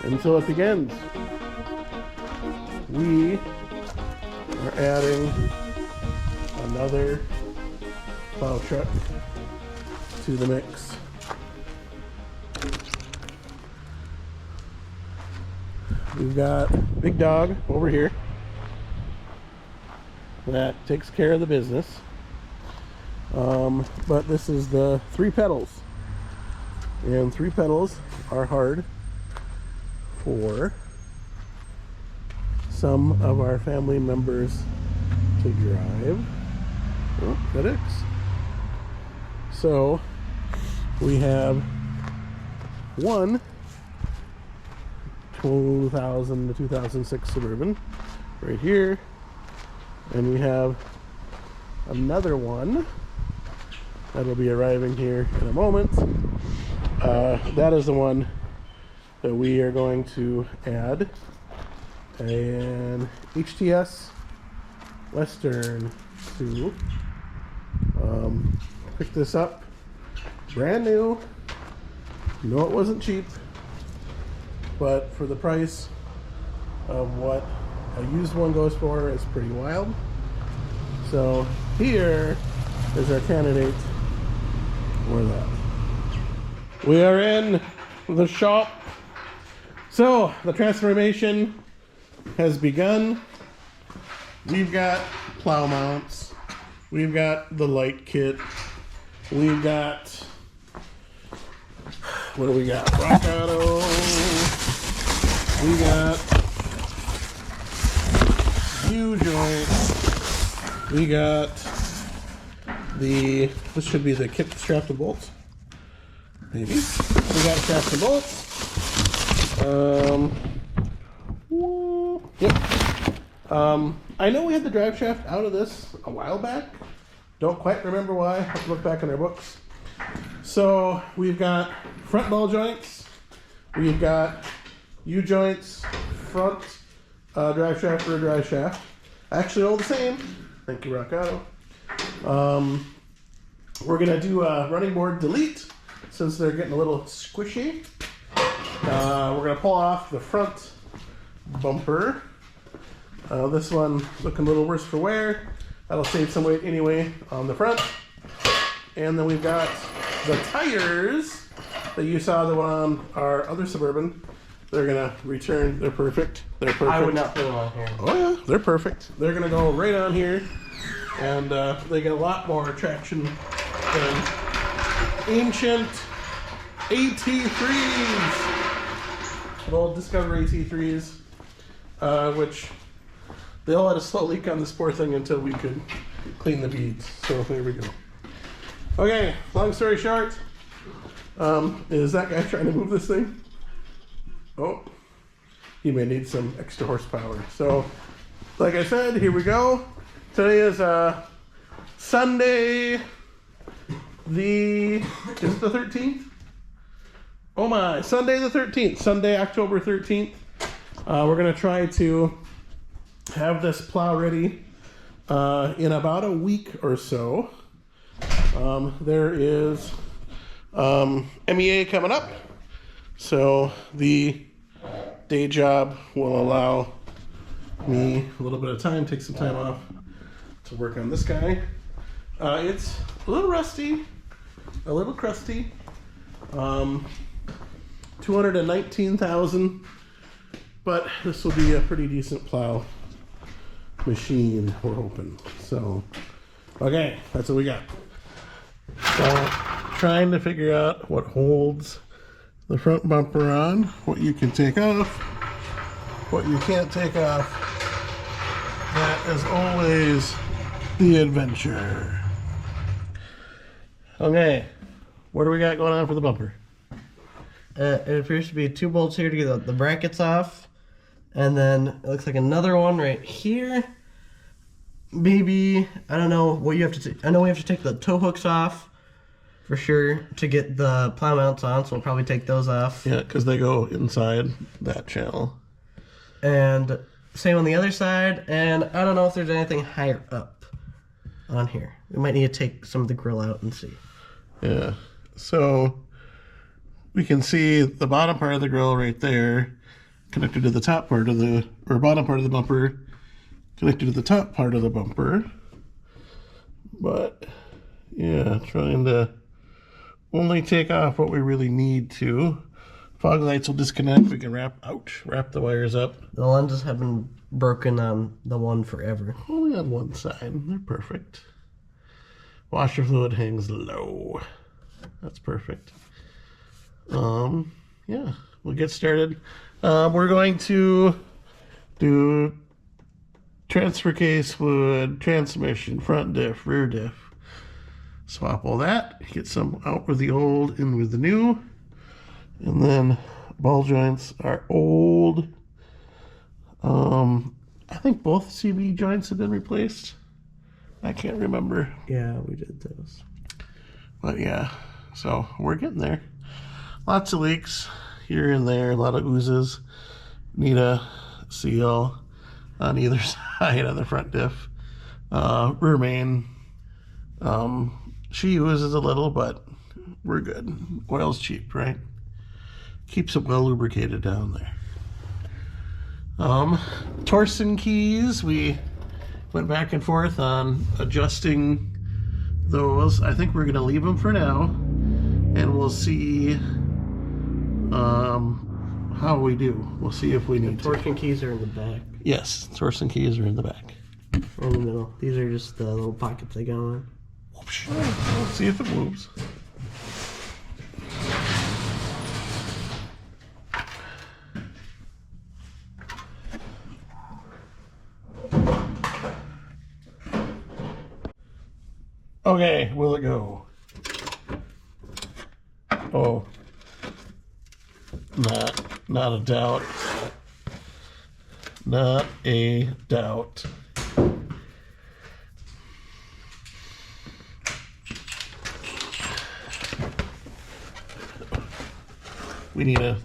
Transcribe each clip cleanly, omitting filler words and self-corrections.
And so it begins. We are adding another plow truck to the mix. We've got Big Dog over here that takes care of the business. But this is the 3 pedals. And 3 pedals are hard for some of our family members to drive. Oh, FedEx. So we have one 2000 to 2006 Suburban right here, and we have another one that'll be arriving here in a moment. That is the one that we are going to add an HTS Western to. Pick this up brand new. No, it wasn't cheap, but for the price of what a used one goes for, it's pretty wild. So here is our candidate for that. We are in the shop. So the transformation has begun. We've got plow mounts. We've got the light kit. We've got, what do we got? Rock Auto. We got U-joints. We got this should be the kit strapped to bolts. Maybe. We got strapped to bolts. Yep. I know we had the drive shaft out of this a while back. Don't quite remember why. I have to look back in our books. So we've got front ball joints. We've got U-joints, front drive shaft, rear drive shaft. Actually all the same. Thank you, Rock Auto. We're gonna do a running board delete since they're getting a little squishy. We're gonna pull off the front bumper. This one looking a little worse for wear. That'll save some weight anyway on the front. And then we've got the tires that you saw the one on our other Suburban. They're gonna return. They're perfect. They're perfect. I would not put them on here. Oh yeah, they're perfect. They're gonna go right on here, and they get a lot more traction than ancient AT3s. The old Discovery AT3s, which they all had a slow leak on this poor thing until we could clean the beads. So there we go. Okay, long story short, is that guy trying to move this thing? Oh, he may need some extra horsepower. So, like I said, here we go. Today is Sunday, is it the 13th? Oh my, Sunday the 13th, Sunday, October 13th. We're gonna try to have this plow ready in about a week or so. There is MEA coming up, so the day job will allow me a little bit of time, take some time off to work on this guy. It's a little rusty, a little crusty. 219,000, but this will be a pretty decent plow machine, we're hoping. So, okay, that's what we got. So, trying to figure out what holds the front bumper on, what you can take off, what you can't take off. That is always the adventure. Okay, what do we got going on for the bumper? It appears to be 2 bolts here to get the brackets off, and then it looks like another one right here. Maybe, I don't know what you have to I know we have to take the tow hooks off for sure to get the plow mounts on, so we'll probably take those off. Yeah, because they go inside that channel. And same on the other side, and I don't know if there's anything higher up on here. We might need to take some of the grill out and see. Yeah, so we can see the bottom part of the grill right there connected to the top part of the, or bottom part of the bumper connected to the top part of the bumper. But yeah, trying to only take off what we really need to. Fog lights will disconnect. We can wrap the wires up. The lenses have been broken on the one forever. Only on one side. They're perfect. Washer fluid hangs low. That's perfect. Yeah, we'll get started. We're going to do transfer case fluid, transmission, front diff, rear diff. Swap all that. Get some out with the old, in with the new. And then ball joints are old. I think both CB joints have been replaced. I can't remember. Yeah, we did those. But yeah, so we're getting there. Lots of leaks here and there, a lot of oozes. Need a seal on either side of the front diff. Rear main, she oozes a little, but we're good. Oil's cheap, right? Keeps it well lubricated down there. Torsen keys, we went back and forth on adjusting those. I think we're going to leave them for now, and we'll see how we do. We'll see if we need to. Torsion keys are in the back. Yes, Torsen keys are in the back. Or in the middle. These are just the little pockets they go in. Let's see if it moves. Okay, will it go? Oh, not a doubt. Not a doubt. We need a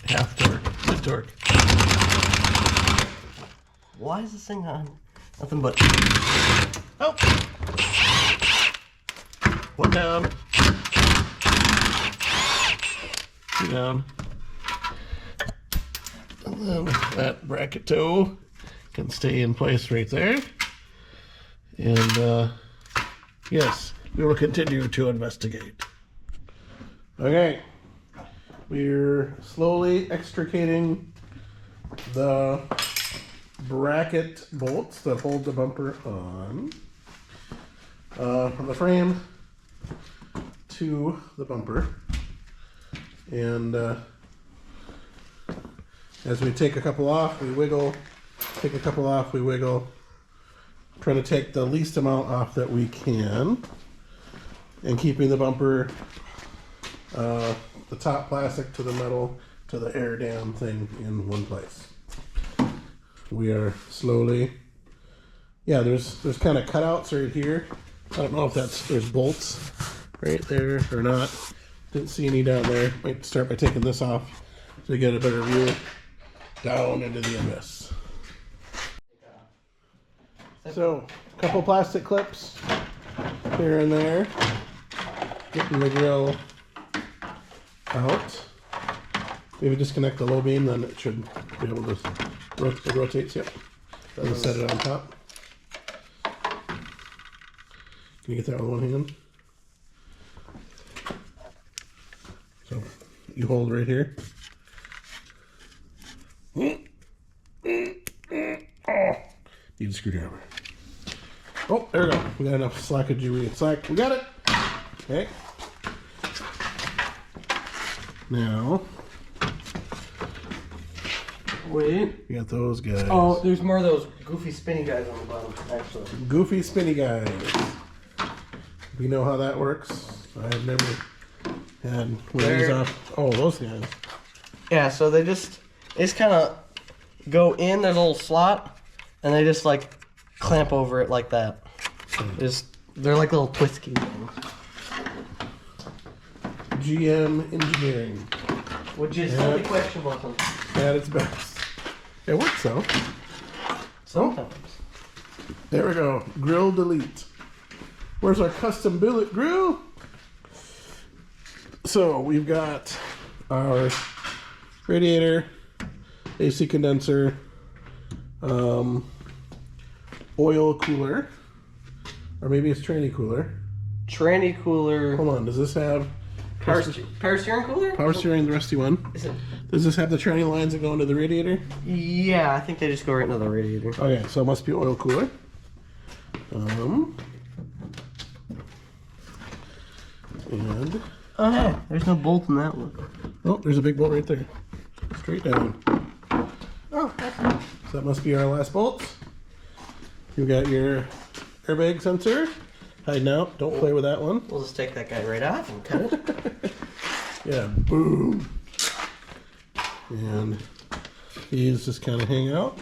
half torque, mid torque. Why is this thing on? Nothing but. Oh. One down. Two down. And then that bracket toe can stay in place right there. And yes, we will continue to investigate. Okay. We're slowly extricating the bracket bolts that hold the bumper on from the frame to the bumper. And as we take a couple off, we wiggle, take a couple off, we wiggle, trying to take the least amount off that we can, and keeping the bumper, the top plastic to the metal to the air dam thing in one place. We are slowly, yeah, there's kind of cutouts right here. I don't know if there's bolts right there or not. Didn't see any down there. Might start by taking this off to get a better view down into the abyss. So, a couple plastic clips here and there. Getting the grill out. Maybe disconnect the low beam, then it should be able to it rotates. Yep. And set it on top. Can you get that with one hand? So you hold right here. Oh, need a screwdriver. Oh, there we go. We got enough slackage. We got it. Okay. Now. Wait. We got those guys. Oh, there's more of those goofy spinny guys on the bottom, actually. Goofy spinny guys. We know how that works. I've never had one of these off. Oh, those guys. Yeah, so they just kind of go in. There's a little slot, and they just like clamp over it like that. They're like little twist keys. GM engineering. Which is only questionable sometimes. At its best. It works though. Sometimes. There we go. Grill delete. Where's our custom billet grill? So we've got our radiator, AC condenser, oil cooler, or maybe it's tranny cooler. Tranny cooler. Hold on, does this have Power steering cooler? power steering, the rusty one? Is it? Does this have the tranny lines that go into the radiator? Yeah, I think they just go right into the radiator. Okay, so it must be oil cooler. And Oh, hey, there's no bolt in that one. oh, there's a big bolt right there. Straight down. Oh, that's nice. So that must be our last bolts. You got your airbag sensor. Hiding out. Don't play with that one. We'll just take that guy right off and cut it. Yeah, boom. And these just kind of hang out.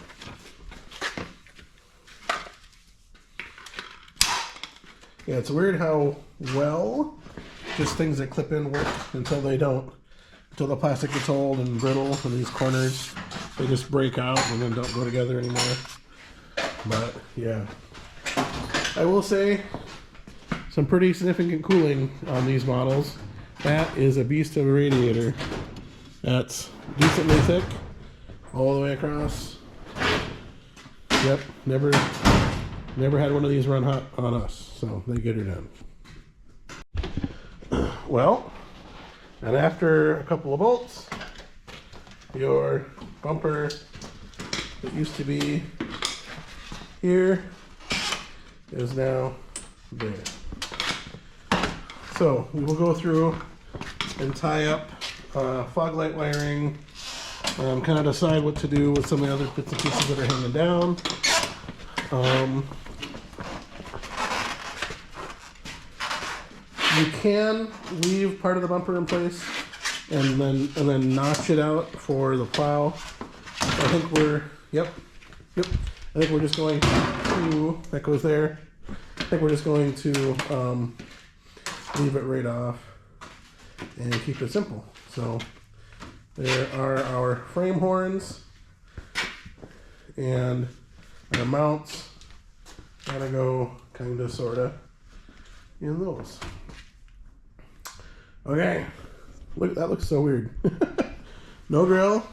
Yeah, it's weird how well just things that clip in work until they don't. Until the plastic gets old and brittle and these corners, they just break out and then don't go together anymore. But yeah, I will say some pretty significant cooling on these models. That is a beast of a radiator. That's decently thick all the way across. Yep, never had one of these run hot on us, so they get her done. Well, and after a couple of bolts, your bumper that used to be here is now there. So we will go through and tie up fog light wiring, kind of decide what to do with some of the other bits and pieces that are hanging down. You can leave part of the bumper in place and then notch it out for the plow. I think we're I think we're just going to, that goes there. I think we're just going to leave it right off and keep it simple. So there are our frame horns and our mounts. Gotta go kinda sorta in those. Okay, look, that looks so weird. No grill,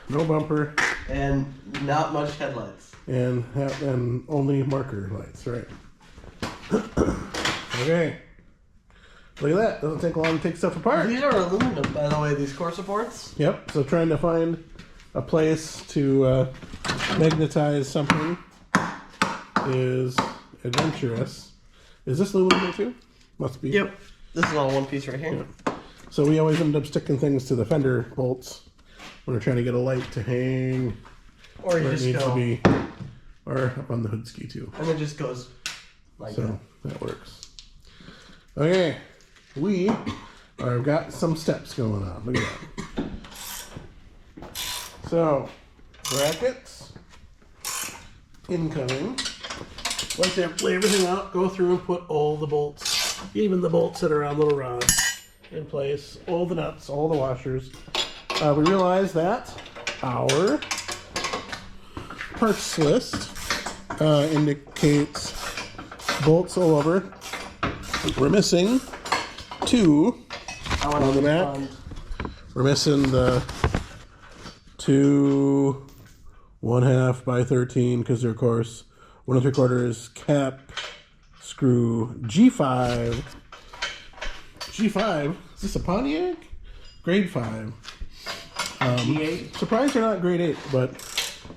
no bumper, and not much headlights. and only marker lights, right? Okay, look at that. Doesn't take long to take stuff apart. These are aluminum, by the way, these core supports. Yep. So trying to find a place to magnetize something is adventurous. Is this aluminum here too? Must be. Yep. This is all one piece right here. Yeah. So we always end up sticking things to the fender bolts when we're trying to get a light to hang Or you where it just needs go, to be, or up on the hood ski too. and it just goes like So that. that works. Okay, we are got some steps going on. Look at that. So brackets incoming. Once you lay everything out, go through and put all the bolts, even the bolts that are on little rods, in place. All the nuts, all the washers. We realize that our parts list indicates bolts all over. We're missing two on the back. We're missing the 2 1/2 by 13 because they're, of course, 1 3/4 cap screw G5. G5? Is this a Pontiac? Grade 5. G8. Surprised they're not grade 8, but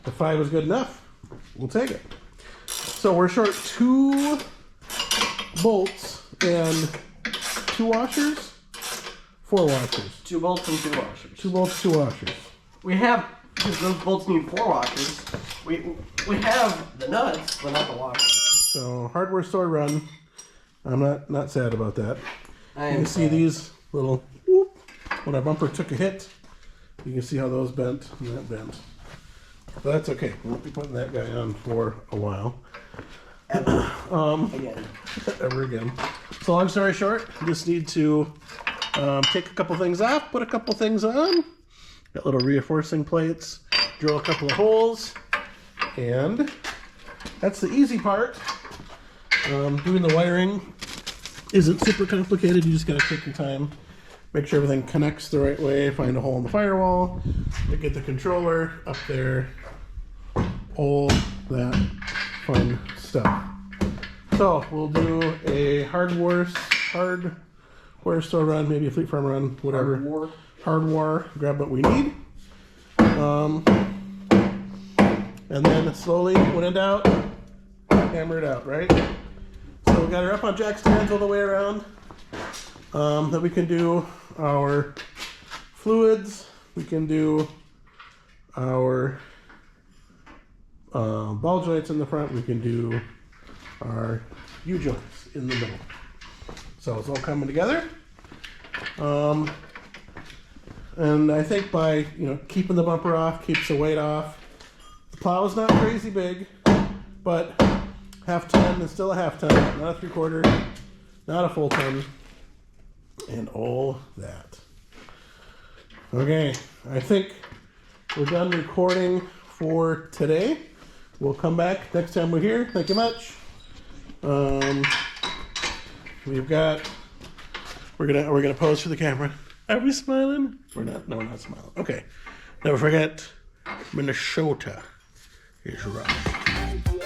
the 5 is good enough. We'll take it. So we're short 2 bolts and 2 washers? 4 washers. 2 bolts and 2 washers. 2 bolts, 2 washers. We have, because those bolts need 4 washers. We have the nuts, but not the washers. So hardware store run. I'm not sad about that. I You am can see sad. these little whoop, when our bumper took a hit. You can see how those bent and that bent. But that's okay. We won't be putting that guy on for a while. Again. Ever again. So long story short, you just need to take a couple things off, put a couple things on. Got little reinforcing plates, drill a couple of holes, and that's the easy part. Doing the wiring isn't super complicated. You just gotta take your time, make sure everything connects the right way, find a hole in the firewall, to get the controller up there, all that fun stuff. So we'll do a hardware store run, maybe a Fleet Farm run, whatever. Hardware, grab what we need. And then slowly, when in doubt, hammer it out, right? So we got her up on jack stands all the way around. Then we can do our fluids. We can do our ball joints in the front. We can do our U-joints in the middle. So it's all coming together. And I think by keeping the bumper off, keeps the weight off. The plow is not crazy big, but half ton is still a half ton, not a 3/4, not a full ton, and all that. Okay, I think we're done recording for today. We'll come back next time we're here. Thank you much. We're gonna pose for the camera. Are we smiling? We're not. No, we're not smiling. Okay. Never forget, Minnesota is rough.